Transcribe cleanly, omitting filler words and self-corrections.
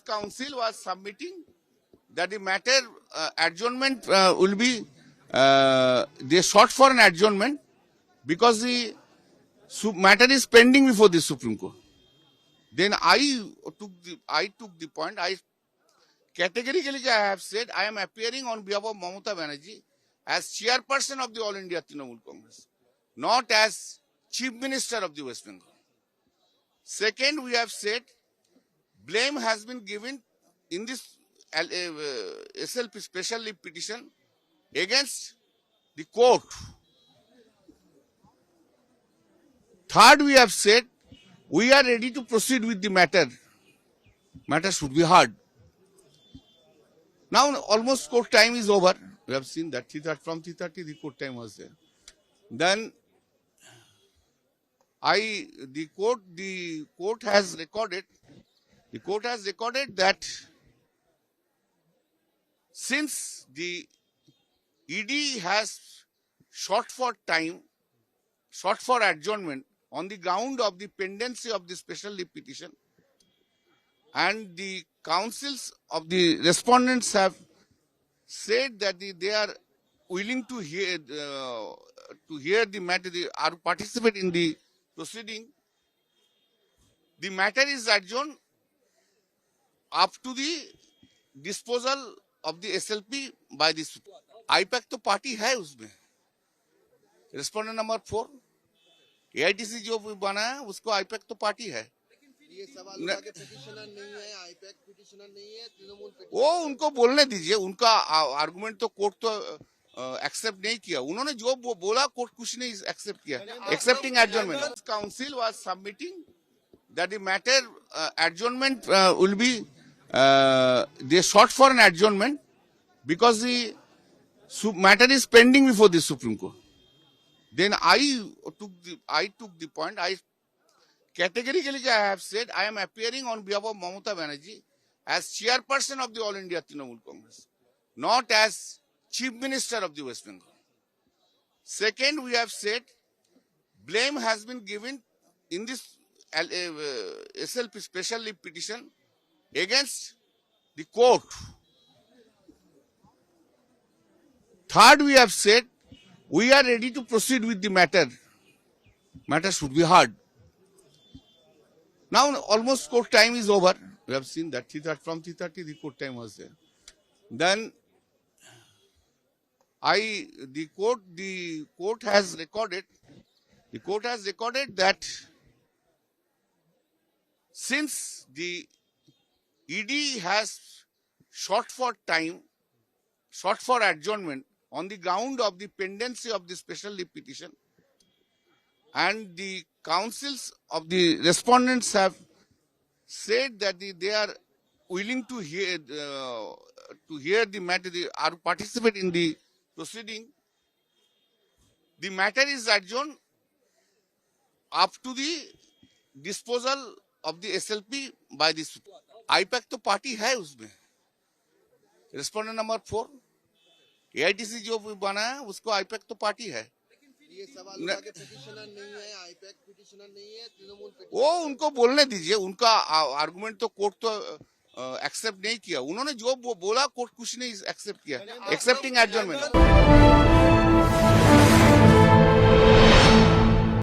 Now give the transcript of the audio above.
Council was submitting that the matter adjournment will be they sought for an adjournment because the matter is pending before the Supreme Court. Then I took the point. I categorically I have said I am appearing on behalf of Mamata Banerjee as chairperson of the All India Trinamool Congress, not as Chief Minister of the West Bengal. Second, we have said blame has been given in this SLP special leave petition against the court. Third, we have said we are ready to proceed with the matter. Matter should be heard. Now almost court time is over. We have seen that from 3:30 the court time was there. Then the court has recorded that since the ED has sought for adjournment on the ground of the pendency of the special leave petition, and the councils of the respondents have said that they are willing to hear the matter, or participate in the proceeding. The matter is adjourned up to the disposal of the SLP by the IPAC तो party है उसमें. Respondent number 4 AITC जो बना है उसको IPAC तो party है. ये सवाल उठा के पिटिशनर नहीं है, आईपैक पिटिशनर नहीं है, तृणमूल पिटिशनर. वो उनको बोलने दीजिए. उनका आर्गुमेंट तो कोर्ट तो एक्सेप्ट नहीं किया. उन्होंने जो बोला कोर्ट कुछ नहीं एक्सेप्ट किया. Accepting adjournment. Council was submitting that the matter adjournment will be they sought for an adjournment because the matter is pending before the Supreme Court. Then I took the point. I categorically I have said I am appearing on behalf of Mamata Banerjee as chairperson of the All India Trinamool Congress, not as Chief Minister of the West Bengal. Second, we have said blame has been given in this SLP special leave petition against the court. Third, we have said we are ready to proceed with the matter. Matter should be heard. Now almost court time is over. We have seen that from 3:30 the court time was there. Then the court has recorded that since the ED has sought for adjournment on the ground of the pendency of the special leave petition, and the councils of the respondents have said that they are willing to hear the matter, or participate in the proceeding. The matter is adjourned up to the disposal of the SLP by the IPAC तो party है उसमें. Respondent number 4 AITC जो बना है उसको IPAC तो party है. ये सवाल उठा के पिटिशनर नहीं है, आईपैक पिटिशनर नहीं है, तृणमूल पिटिशनर. वो उनको बोलने दीजिए. उनका आर्गुमेंट तो कोर्ट तो एक्सेप्ट नहीं किया. उन्होंने जो बोला कोर्ट कुछ नहीं एक्सेप्ट किया. Accepting adjournment.